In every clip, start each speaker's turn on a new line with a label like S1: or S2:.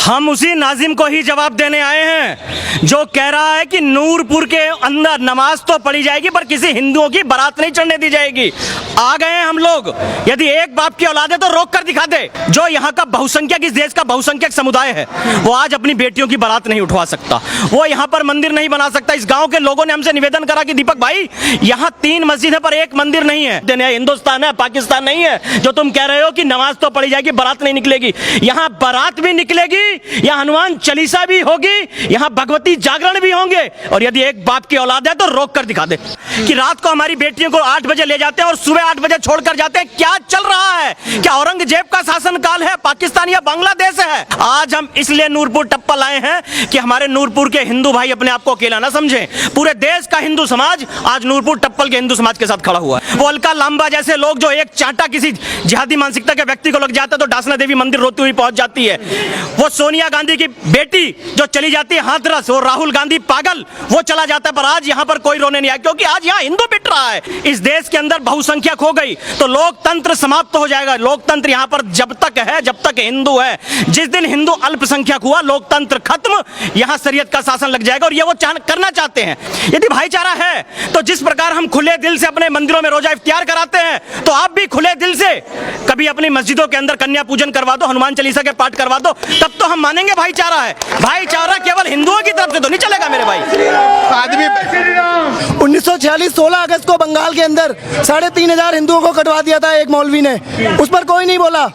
S1: हम उसी नाजिम को ही जवाब देने आए हैं जो कह रहा है कि नूरपुर के अंदर नमाज तो पढ़ी जाएगी पर किसी हिंदुओं की बारात नहीं चढ़ने दी जाएगी। आ गए हैं हम लोग। यदि एक बाप की औलाद है तो रोक कर दिखा दे। जो यहाँ का बहुसंख्यक, इस देश का बहुसंख्यक समुदाय है, वो आज अपनी बेटियों की बारात नहीं उठवा सकता, वो यहाँ पर मंदिर नहीं बना सकता। इस गांव के लोगों ने हमसे निवेदन करा कि दीपक भाई, यहाँ 3 मस्जिद है पर एक मंदिर नहीं है। हिंदुस्तान है, पाकिस्तान नहीं है जो तुम कह रहे हो कि नमाज तो पढ़ी जाएगी, बारात नहीं निकलेगी। यहाँ बारात भी निकलेगी, यहाँ हनुमान चालीसा भी होगी, यहाँ भगवती जागरण भी होंगे। और यदि एक बाप की औलाद है तो रोक कर दिखा दे कि रात को हमारी बेटियों को 8 बजे ले जाते हैं और सुबह 8 बजे छोड़कर जाते हैं। क्या चल रहा है? क्या औरंगजेब का शासन काल है? पाकिस्तान या बांग्लादेश है? आज हम इसलिए नूरपुर टप्पल आए हैं कि हमारे नूरपुर के हिंदू भाई अपने आप को अकेला ना समझें। पूरे देश का हिंदू समाज आज नूरपुर टप्पल के हिंदू समाज के साथ खड़ा हुआ है। वो अलका लांबा जैसे लोग जो एक चांटा किसी जिहादी मानसिकता के व्यक्ति को लग जाता है तो डासना देवी मंदिर रोती हुई पहुंच जाती है। वो सोनिया गांधी की बेटी जो चली जाती है हाथरस, वो राहुल गांधी पागल, वो चला जाता है। पर आज यहाँ पर कोई रोने नहीं आया क्योंकि आज यहाँ हिंदू पिट रहा है। इस देश के अंदर बहुसंख्यक हो गई तो लोकतंत्र समाप्त हो जाएगा। लोकतंत्र यहाँ पर जब तक है, जब तक हिंदू है। जिस दिन हिंदू अल्पसंख्यक हुआ, लोकतंत्र खत्म, यहाँ शरीयत का शासन लग जाएगा। और ये वो करना चाहते हैं। यदि भाईचारा है तो जिस प्रकार हम खुले दिल से अपने मंदिरों में रोजा इफ्तियार कराते हैं, तो आप भी खुले दिल से कभी अपनी मस्जिदों के अंदर कन्या पूजन करवा दो, हनुमान चालीसा के पाठ करवा दो, तब तो हम मानेंगे भाईचारा है। भाईचारा केवल हिंदुओं की तरफ से तो नहीं चलेगा मेरे भाई।
S2: 1946 16 अगस्त को बंगाल के अंदर 3500 हिंदुओं को कटवा दिया था एक मौलवी ने। उस पर कोई नहीं बोला।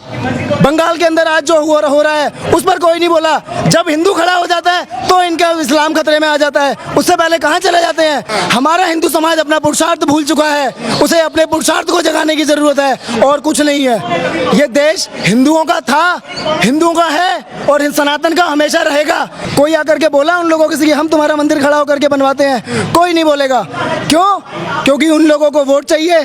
S2: बंगाल के अंदर आज जो हो रहा है उस पर कोई नहीं बोला। जब हिंदू खड़ा हो जाता है तो इनका इस्लाम खतरे में आ जाता है। उससे पहले कहाँ चले जाते हैं? हमारा हिंदू समाज अपना पुरुषार्थ भूल चुका है। उसे अपने पुरुषार्थ को जगाने की जरूरत है और कुछ नहीं है। ये देश हिंदुओं का था, हिंदुओं का है और सनातन का हमेशा रहेगा। कोई आकर के बोला उन लोगों से कि हम तुम्हारा मंदिर खड़ा होकर के बनवाते हैं? कोई नहीं बोलेगा। क्यों? क्योंकि उन लोगों को वोट चाहिए,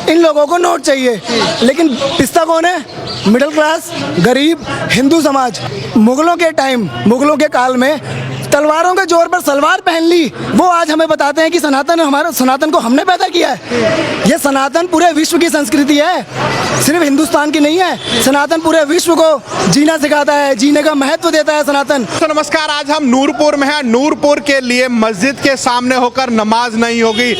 S2: इन लोगों को नोट चाहिए। लेकिन पिस्ता कौन है? मिडिल क्लास, गरीब, हिंदू समाज। मुगलों के टाइम, मुगलों के काल में तलवारों के जोर पर सलवार पहन ली। वो आज हमें बताते हैं कि सनातन को हमने पैदा किया है। ये सनातन पूरे विश्व की संस्कृति है, सिर्फ हिंदुस्तान की नहीं है। सनातन पूरे विश्व को जीना सिखाता है, जीने का महत्व देता है सनातन।
S3: तो नमस्कार, आज हम नूरपुर में हैं। नूरपुर के लिए मस्जिद के सामने होकर नमाज नहीं होगी,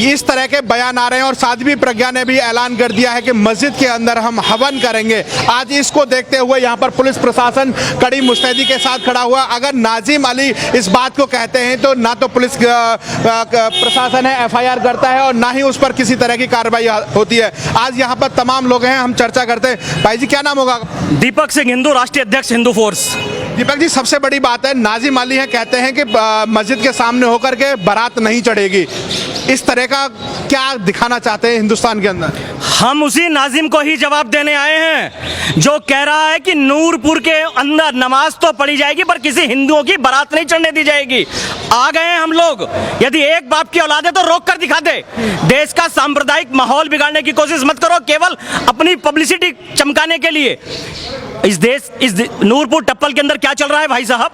S3: इस तरह के बयान आ रहे हैं। और साध्वी प्रज्ञा ने भी ऐलान कर दिया है कि मस्जिद के अंदर हम हवन करेंगे। आज इसको देखते हुए यहाँ पर पुलिस प्रशासन कड़ी मुस्तैदी के साथ खड़ा हुआ। अगर नाजिम अली इस बात को कहते हैं तो ना तो पुलिस प्रशासन है FIR करता है और ना ही उस पर किसी तरह की कार्रवाई होती है। आज यहाँ पर तमाम लोग हैं, हम चर्चा करते हैं। भाई जी, क्या नाम होगा?
S1: दीपक सिंह, हिंदू राष्ट्रीय अध्यक्ष, हिंदू फोर्स।
S3: दीपक जी, सबसे बड़ी बात है, नाजिम अली है कहते हैं कि मस्जिद के सामने होकर के बारात नहीं चढ़ेगी। इस तरह का क्या दिखाना चाहते हैं हिंदुस्तान के अंदर?
S1: हम उसी नाजिम को ही जवाब देने आए हैं जो कह रहा है कि नूरपुर के अंदर नमाज तो पढ़ी जाएगी पर किसी हिंदुओं की बारात नहीं चढ़ने दी जाएगी। आ गए हैं हम लोग। यदि एक बाप की औलाद है तो रोक कर दिखा दे। देश का सांप्रदायिक माहौल बिगाड़ने की कोशिश मत करो केवल अपनी पब्लिसिटी चमकाने के लिए। इस नूरपुर टप्पल के अंदर क्या चल रहा है भाई साहब?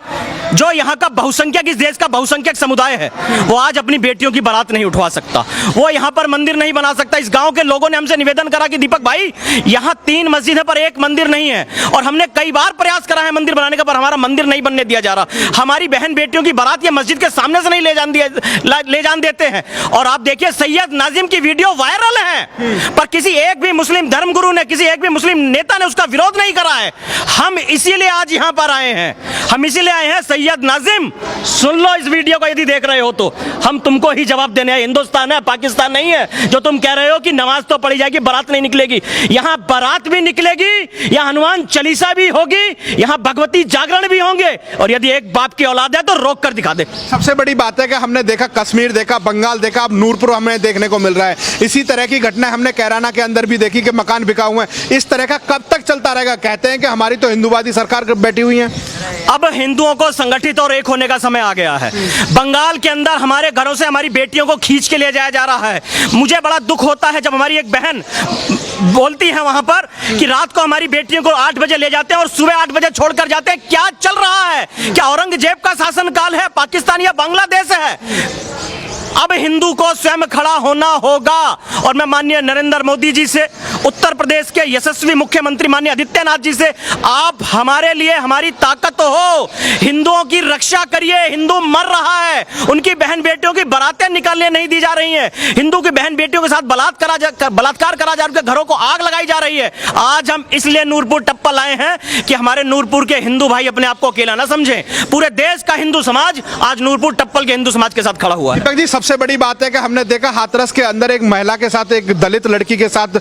S1: जो यहाँ का बहुसंख्यक, इस देश का बहुसंख्यक समुदाय है, वो आज अपनी बेटियों की बारात नहीं उठवा सकता, वो यहाँ पर मंदिर नहीं बना सकता। इस गांव के लोगों ने हमसे निवेदन करा कि दीपक भाई, यहाँ 3 मस्जिद है पर एक मंदिर नहीं है। और हमने कई बार प्रयास करा है मंदिर बनाने का, पर हमारा मंदिर नहीं बनने दिया जा रहा। हमारी बहन बेटियों की बारात ये मस्जिद के सामने से नहीं ले जान देते हैं। और आप देखिए, सैयद नाजिम की वीडियो वायरल है, पर किसी एक भी मुस्लिम धर्मगुरु ने, किसी एक भी मुस्लिम नेता ने उसका विरोध नहीं करा है। हम इसीलिए आज यहाँ पर आए हैं। हम इसीलिए आए हैं, सैयद नाजिम सुन लो इस वीडियो को यदि देख रहे हो तो। हम तुमको ही जवाब देने आए। हिंदुस्तान है, पाकिस्तान नहीं है जो तुम कह रहे हो कि नमाज तो पढ़ी जाएगी, बारात नहीं निकलेगी। यहाँ बारात भी निकलेगी, यहाँ हनुमान चालीसा भी होगी, यहाँ भगवती जागरण भी होंगे। और यदि एक बाप की औलाद है तो रोक कर दिखा दे।
S3: सबसे बड़ी बात है कि हमने देखा कश्मीर देखा, बंगाल देखा, अब नूरपुर हमें देखने को मिल रहा है। इसी तरह की घटना हमने कैराना के अंदर भी देखी कि मकान बिका हुए हैं। इस तरह का कब तक चलता रहेगा? कहते हैं कि हमारी तो हिंदूवादी सरकार बैठी हुई है।
S1: अब हिंदुओं को संगठित और एक होने का समय आ गया है। बंगाल के अंदर हमारे घरों से हमारी बेटियों को खींच के ले जाया जा रहा है। मुझे बड़ा दुख होता है जब हमारी एक बहन बोलती है वहां पर कि रात को हमारी बेटियों को 8 बजे ले जाते हैं और सुबह 8 बजे छोड़कर जाते हैं। क्या चल रहा है? है? क्या औरंगजेब का शासनकाल है? पाकिस्तान या बांग्लादेश है? अब हिंदू को स्वयं खड़ा होना होगा। और मैं माननीय नरेंद्र मोदी जी से, उत्तर प्रदेश के यशस्वी मुख्यमंत्री माननीय आदित्यनाथ जी से, आप हमारे लिए हमारी ताकत हो, हिंदुओं की रक्षा करिए। हिंदू मर रहा है, उनकी बहन बेटियों की बारातें निकालने नहीं दी जा रही हैं, हिंदू की बहन बेटियों के साथ बलात्कार करा जा, उनके घरों को आग लगाई जा रही है। आज हम इसलिए नूरपुर टप्पल आए हैं कि हमारे नूरपुर के हिंदू भाई अपने आप को अकेला ना समझें। पूरे देश का हिंदू समाज आज नूरपुर टप्पल के हिंदू समाज के साथ खड़ा हुआ है।
S3: दीपक जी, सबसे बड़ी बात है कि हमने देखा हाथरस के अंदर एक महिला के साथ, एक दलित लड़की के साथ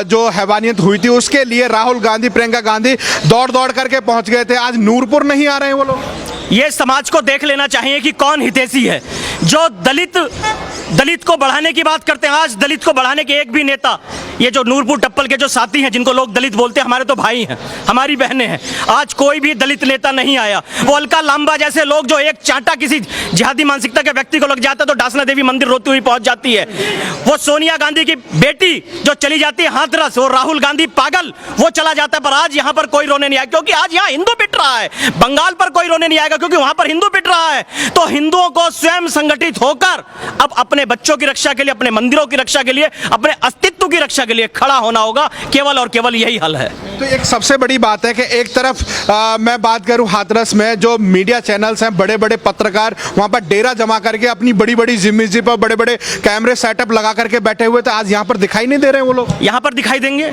S3: जो हैवानियत हुई थी, उसके लिए राहुल गांधी, प्रियंका गांधी दौड़ दौड़ करके पहुंच गए थे। आज नूरपुर नहीं आ रहे हैं वो लोग।
S1: ये समाज को देख लेना चाहिए कि कौन हितैषी है जो दलित को बढ़ाने की बात करते हैं। आज दलित को बढ़ाने के एक भी नेता, ये जो नूरपुर टप्पल के जो साथी हैं जिनको लोग दलित बोलते हैं, हमारे तो भाई हैं, हमारी बहनें हैं, आज कोई भी दलित नेता नहीं आया। वो अलका लांबा जैसे लोग जो एक चांटा किसी जिहादी मानसिकता के व्यक्ति को लग जाता है तो डासना देवी मंदिर रोती हुई पहुंच जाती है। वो सोनिया गांधी की बेटी जो चली जाती है हाथरस, वो राहुल गांधी पागल, वो चला जाता है। पर आज यहां पर कोई रोने नहीं आया क्योंकि आज यहां हिंदू पिट रहा है। बंगाल पर कोई रोने नहीं आएगा क्योंकि वहां पर हिंदू पिट रहा है। तो हिंदुओं को स्वयं संगठित होकर अब अपने बच्चों की रक्षा के लिए, अपने मंदिरों की रक्षा के लिए, अपने अस्तित्व की रक्षा के लिए खड़ा होना होगा। केवल और केवल यही हल है।
S3: तो एक सबसे बड़ी बात है कि एक तरफ मैं बात करूं हाथरस में जो मीडिया चैनल्स हैं, बड़े बड़े पत्रकार वहां पर डेरा जमा करके अपनी बड़ी बड़ी जिम्मेदारी पर बड़े बड़े कैमरे सेटअप लगा करके बैठे हुए थे, आज यहां पर दिखाई नहीं दे रहे हैं वो लोग।
S1: यहां पर दिखाई देंगे,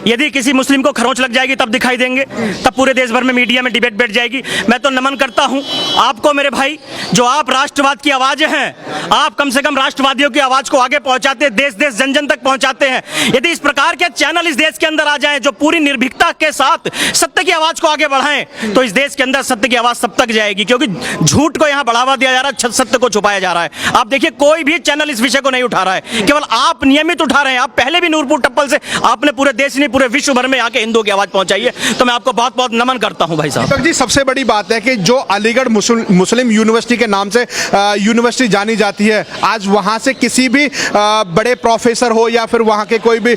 S1: यदि किसी मुस्लिम को खरोंच लग जाएगी तब दिखाई देंगे, तब पूरे देश भर में मीडिया में डिबेट बैठ जाएगी। मैं तो नमन करता हूं आपको मेरे भाई, जो आप राष्ट्रवाद की आवाज हैं, आप कम से कम राष्ट्रवादियों की आवाज को आगे पहुंचाते हैं, देश देश जन जन तक पहुंचाते हैं। यदि इस प्रकार के चैनल इस देश के अंदर आ जाएं जो पूरी निर्भीकता के साथ सत्य की आवाज को आगे बढ़ाएं, तो इस देश के अंदर सत्य की आवाज सब तक जाएगी। क्योंकि झूठ को यहां बढ़ावा दिया जा रहा है, सत्य को छुपाया जा रहा है। आप देखिए कोई भी चैनल इस विषय को नहीं उठा रहा है, केवल आप नियमित उठा रहे हैं। आप पहले भी नूरपुर टप्पल से आपने पूरे देश नहीं पूरे विश्व भर में आके हिंदुओं की आवाज पहुंचाई है, तो मैं आपको बहुत बहुत नमन करता हूं भाई साहब।
S3: दीपक जी, सबसे बड़ी बात है कि जो अलीगढ़ मुस्लिम यूनिवर्सिटी के नाम से यूनिवर्सिटी जानी जाती है, आज वहां से किसी भी बड़े प्रोफेसर हो या फिर वहां के कोई भी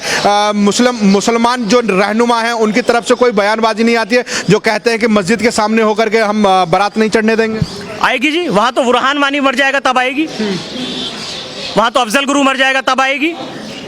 S3: मुसलमान जो रहनुमा हैं, उनकी तरफ से कोई बयानबाजी नहीं आती है जो कहते हैं कि मस्जिद के सामने होकर के हम बारात नहीं चढ़ने देंगे।
S1: आएगी जी, वहां तो बुरहान मानी मर जाएगा तब आएगी, वहां तो अफजल गुरु मर जाएगा तब आएगी।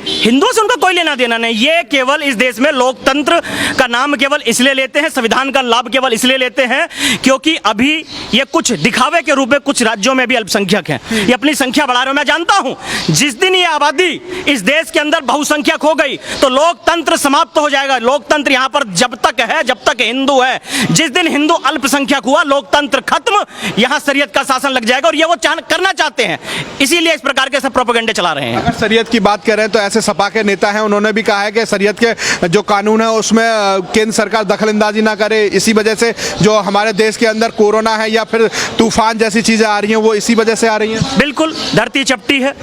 S1: हिंदुओं से उनका कोई लेना देना नहीं। ये केवल इस देश में लोकतंत्र का नाम केवल इसलिए लेते हैं, संविधान का लाभ केवल इसलिए लेते हैं क्योंकि अभी ये कुछ दिखावे के रूप में कुछ राज्यों में भी अल्पसंख्यक हैं, ये अपनी संख्या बढ़ा रहे हैं। मैं जानता हूं जिस दिन ये आबादी इस देश के अंदर बहुसंख्यक हो गई तो लोकतंत्र समाप्त हो जाएगा। लोकतंत्र यहां पर जब तक है, जब तक हिंदू है। जिस दिन हिंदू अल्पसंख्यक हुआ, लोकतंत्र खत्म, यहां शरीयत का शासन लग जाएगा। और ये वो करना चाहते हैं, इसीलिए इस प्रकार के सब प्रोपेगेंडे चला रहे हैं।
S3: अगर शरीयत की बात करें तो ऐसे सपा के नेता हैं, उन्होंने भी कहा है कि शरीयत के जो कानून है उसमें केंद्र सरकार दखलंदाजी ना करे। इसी वजह से जो हमारे देश के अंदर कोरोना है या फिर तूफान जैसी चीजें आ रही हैं, वो इसी वजह से आ रही हैं।
S1: बिल्कुल, धरती चपटी है,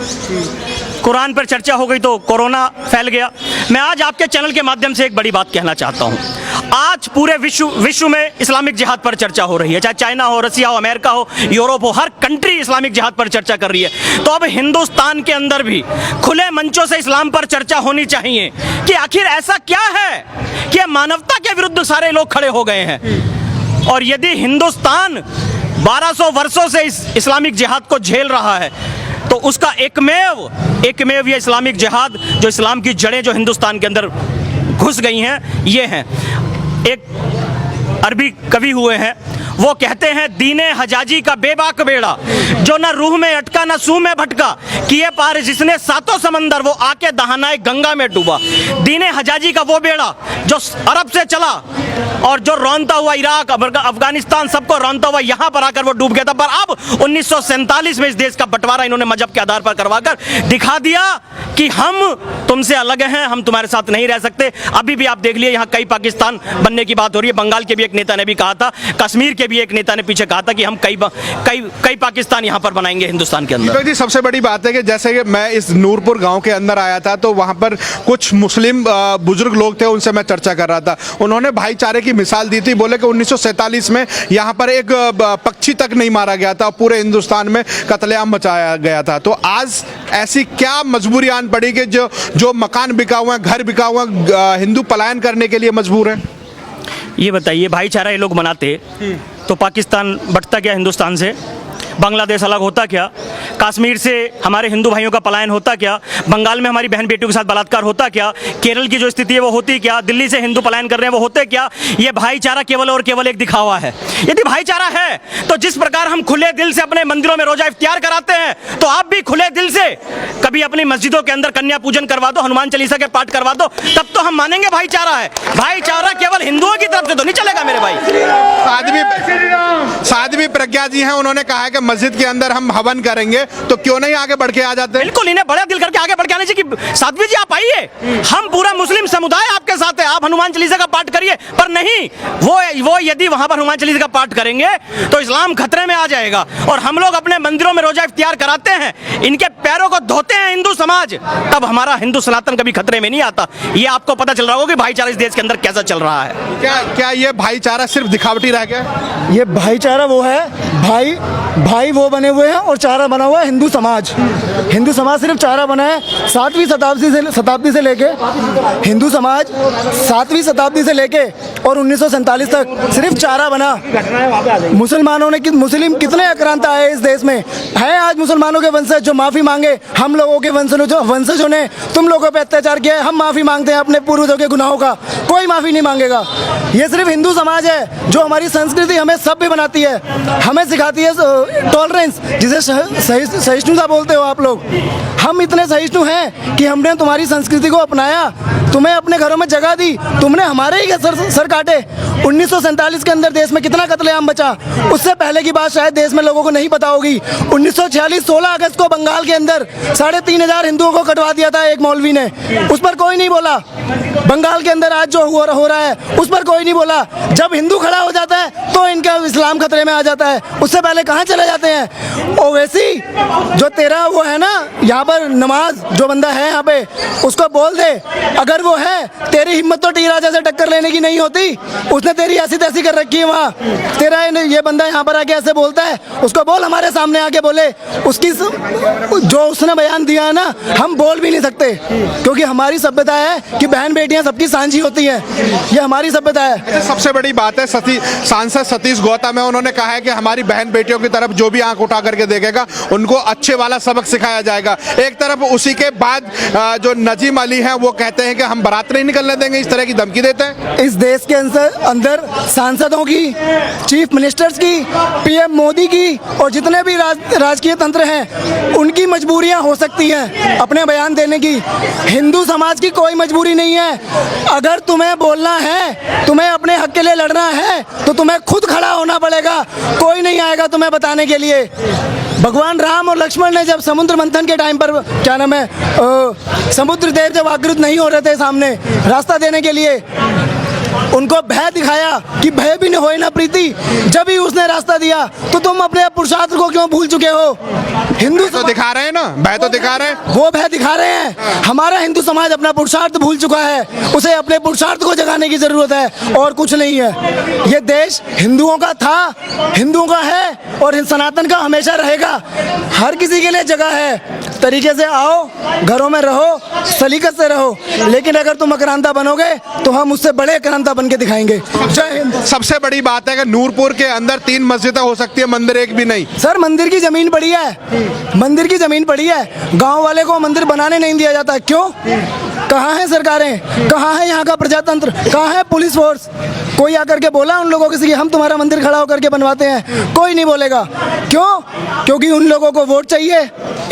S1: कुरान पर चर्चा हो गई तो कोरोना फैल गया। मैं आज आपके चैनल के माध्यम से एक बड़ी बात कहना चाहता हूं। आज पूरे विश्व में इस्लामिक जिहाद पर चर्चा हो रही है, चाहे चाइना हो, रसिया हो, अमेरिका हो, यूरोप हो, हर कंट्री इस्लामिक जिहाद पर चर्चा कर रही है। तो अब हिंदुस्तान के अंदर भी खुले मंचों से इस्लाम पर चर्चा होनी चाहिए कि आखिर ऐसा क्या है कि मानवता के विरुद्ध सारे लोग खड़े हो गए हैं। और यदि हिंदुस्तान 1200 वर्षों से इस इस्लामिक जिहाद को झेल रहा है तो उसका एकमेव ये इस्लामिक जिहाद, जो इस्लाम की जड़ें जो हिंदुस्तान के अंदर घुस गई हैं, ये हैं। एक अरबी कवि हुए हैं, वो कहते हैं दीने हजाजी का बेबाक बेड़ा, जो न रूह में अटका न सूह में भटका, किए पार जिसने सातों समंदर, वो आके दहानाए गंगा में डूबा। दीने हजाजी का वो बेड़ा जो अरब से चला और जो रौंदता हुआ इराक, अफगानिस्तान सबको रौंदता हुआ यहाँ पर आकर वो डूब गया था। पर अब 1947 में इस देश का बंटवारा इन्होंने मजहब के आधार पर करवाकर दिखा दिया कि हम तुमसे अलग हैं, हम तुम्हारे साथ नहीं रह सकते। अभी भी आप देख लिए यहाँ कई पाकिस्तान बनने की बात हो रही है। बंगाल के भी एक नेता ने भी कहा था, कश्मीर के भी एक नेता ने पीछे कहा था कि हम कई पाकिस्तान यहाँ पर बनाएंगे हिंदुस्तान के अंदर।
S3: जी, सबसे बड़ी बात है कि जैसे कि मैं इस नूरपुर गांव के अंदर आया था तो वहां पर कुछ मुस्लिम बुजुर्ग लोग थे, उनसे मैं चर्चा कर रहा था। उन्होंने भाईचारे की मिसाल दी थी, बोले कि 1947 में यहाँ पर एक पक्षी तक नहीं मारा गया था, पूरे हिंदुस्तान में कत्लेआम मचाया गया था। तो आज ऐसी क्या मजबूरी आन पड़ी कि जो मकान बिका हुआ है, घर बिका हुआ है, हिंदू पलायन करने के लिए मजबूर है?
S1: ये बताइए, भाईचारा ये लोग बनाते तो पाकिस्तान बंटता क्या हिंदुस्तान से, बांग्लादेश अलग होता क्या, कश्मीर से हमारे हिंदू भाइयों का पलायन होता क्या, बंगाल में हमारी बहन बेटियों के साथ बलात्कार होता क्या, केरल की जो स्थिति है वो होती क्या, दिल्ली से हिंदू पलायन कर रहे हैं वो होते क्या। ये भाईचारा केवल और केवल एक दिखावा है। यदि भाईचारा है तो जिस प्रकार हम खुले दिल से अपने मंदिरों में रोजा इफ्तियार कराते हैं, तो आप भी खुले दिल से कभी अपनी मस्जिदों के अंदर कन्या पूजन करवा दो, हनुमान चालीसा के पाठ करवा दो, तब तो हम मानेंगे भाईचारा है। भाईचारा केवल हिंदुओं की तरफ से तो नहीं चलेगा मेरे भाई।
S3: साध्वी प्रज्ञा जी हैं, उन्होंने कहा है कि मस्जिद के अंदर हम हवन करेंगे, तो क्यों नहीं आगे बढ़ के आ जाते?
S1: बिल्कुल, इन्हें बड़ा दिल करके आगे बढ़ के आने चाहिए कि साध्वी जी आप आइए, हम पूरा मुस्लिम समुदाय आपके साथ है, आप हनुमान चालीसा का पाठ करिए। पर नहीं, वो यदि वहां पर हनुमान चालीसा का पाठ करेंगे तो इस्लाम खतरे में आ जाएगा। और हम लोग अपने मंदिरों में रोजा इफ्तियार कराते हैं, इनके पैरों को धोते हैं हिंदू समाज, तब हमारा हिंदू सनातन कभी खतरे में नहीं आता। ये आपको पता चल रहा होगा कि भाईचारा इस देश के अंदर कैसा चल रहा है।
S3: क्या ये भाईचारा सिर्फ दिखावटी रह गया?
S2: ये भाईचारा वो है, भाई वो बने हुए हैं और चारा बना हुआ है हिंदू समाज। हिंदू समाज सिर्फ चारा बना है। 7वीं शताब्दी से लेके हिंदू समाज 7वीं शताब्दी से लेके और 1947 तक सिर्फ चारा बना। मुस्लिम कितने आक्रांता आए इस देश में, है आज मुसलमानों के वंशज जो माफ़ी मांगे, हम लोगों के वंशजों ने तुम लोगों पे अत्याचार किया है, हम माफ़ी मांगते हैं अपने पूर्वजों के गुनाहों का, कोई माफ़ी नहीं मांगेगा। ये सिर्फ हिंदू समाज है जो हमारी संस्कृति हमें सभ्य बनाती है, हमें सिखाती है टॉलरेंस, जिसे सहिष्णुता बोलते हो आप लोग। हम इतने सहिष्णु हैं कि हमने तुम्हारी संस्कृति को अपनाया, तुम्हें अपने घरों में जगह दी, तुमने हमारे ही सर काटे। 1947 के अंदर देश में कितना कत्लेआम बचा, उससे पहले की बात शायद देश में लोगों को नहीं पता होगी। 1946 16 अगस्त को बंगाल के अंदर 3,500 हिंदुओं को कटवा दिया था एक मौलवी ने, उस पर कोई नहीं बोला। बंगाल के अंदर आज जो हो रहा है उस पर कोई नहीं बोला। जब हिंदू खड़ा हो जाता है तो इनका इस्लाम खतरे में आ जाता है, उससे पहले कहाँ चले जाते हैं। ओवैसी जो तेरा वो है ना, यहाँ पर नमाज जो बंदा है यहाँ पे, उसको बोल दे, अगर वो है तेरी हिम्मत तो टी राजा से टक्कर लेने की नहीं होती, उसने तेरी ऐसी तैसी कर रखी है वहाँ। तेरा ये बंदा यहाँ पर आके ऐसे बोलता है, उसको बोल हमारे सामने आके बोले। उसकी जो उसने बयान दिया है ना, हम बोल भी नहीं सकते, क्योंकि हमारी सभ्यता है कि बहन बेटियां सबकी सांझी होती हैं, ये हमारी सभ्यता है।
S3: सबसे बड़ी बात है, सांसद सतीश गौतम है, उन्होंने कहा है कि हमारी बहन बेटियों की तरफ जो भी आंख उठा करके देखेगा उनको अच्छे वाला सबक सिखाया जाएगा। एक तरफ उसी के बाद जो नजीम अली हैं वो कहते हैं कि हम बारात नहीं निकलने देंगे, इस तरह की धमकी देते हैं।
S2: इस देश के अंदर सांसदों की, चीफ मिनिस्टर्स की, पीएम मोदी की और जितने भी राजकीय तंत्र हैं, उनकी मजबूरियां हो सकती हैं अपने बयान देने की। हिंदू समाज की कोई मजबूरी नहीं है। अगर तुम्हें बोलना है, तुम्हें अपने हक के लिए लड़ना है, तो तुम्हें खुद खड़ा होना पड़ेगा, कोई नहीं आएगा तुम्हें बताने के लिए। भगवान राम और लक्ष्मण ने जब समुद्र मंथन के टाइम पर क्या नाम है, समुद्र देव जब आकृत नहीं हो रहे थे सामने रास्ता देने के लिए, उनको भय दिखाया कि भय भी न होए ना प्रीति, जब ही उसने रास्ता दिया। तो तुम अपने पुरुषार्थ को क्यों भूल चुके हो? हिंदू
S3: तो दिखा रहे हैं ना, भय तो दिखा रहे हैं,
S2: वो भय दिखा रहे हैं। हमारा हिंदू समाज अपना पुरुषार्थ भूल चुका है, उसे अपने पुरुषार्थ को जगाने की जरूरत है और कुछ नहीं है। ये देश हिंदुओं का था, हिंदुओं का है और सनातन का हमेशा रहेगा। हर किसी के लिए जगह है, तरीके से आओ, घरों में रहो, सलीकत से रहो, लेकिन अगर तुम आक्रांता बनोगे तो हम उससे बड़े आक्रांता बन के दिखाएंगे। जय हिंद।
S3: सबसे बड़ी बात है कि नूरपुर के अंदर 3 मस्जिदें हो सकती है, मंदिर एक भी नहीं।
S2: सर मंदिर की जमीन पड़ी है, मंदिर की जमीन पड़ी है, गांव वाले को मंदिर बनाने नहीं दिया जाता। क्यों? कहाँ है सरकारें, कहाँ है यहाँ का प्रजातंत्र, कहाँ है पुलिस फोर्स? कोई आकर के बोला उन लोगों से कि हम तुम्हारा मंदिर खड़ा होकर के बनवाते हैं? कोई नहीं बोलेगा। क्यों? क्योंकि उन लोगों को वोट चाहिए,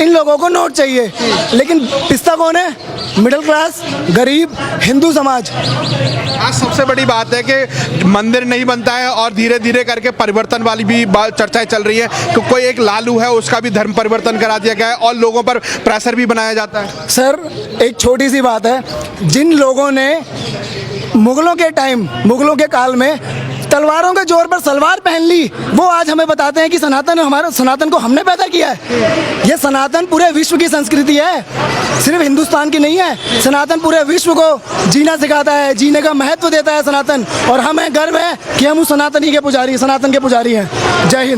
S2: इन लोगों को नोट चाहिए। लेकिन पिस्ता कौन है? मिडिल क्लास, गरीब, हिंदू समाज।
S3: आज सबसे बड़ी बात है कि मंदिर नहीं बनता है और धीरे धीरे करके परिवर्तन वाली भी चर्चाएं चल रही है कि कोई एक लालू है, उसका भी धर्म परिवर्तन करा दिया गया है और लोगों पर प्रेशर भी बनाया जाता है।
S2: सर एक छोटी सी बात है, जिन लोगों ने मुगलों के काल में तलवारों के जोर पर सलवार पहन ली, वो आज हमें बताते हैं कि सनातन को हमने पैदा किया है। ये सनातन पूरे विश्व की संस्कृति है, सिर्फ हिंदुस्तान की नहीं है। सनातन पूरे विश्व को जीना सिखाता है, जीने का महत्व देता है सनातन, और हमें गर्व है कि हम उस सनातन के पुजारी हैं। जय हिंद।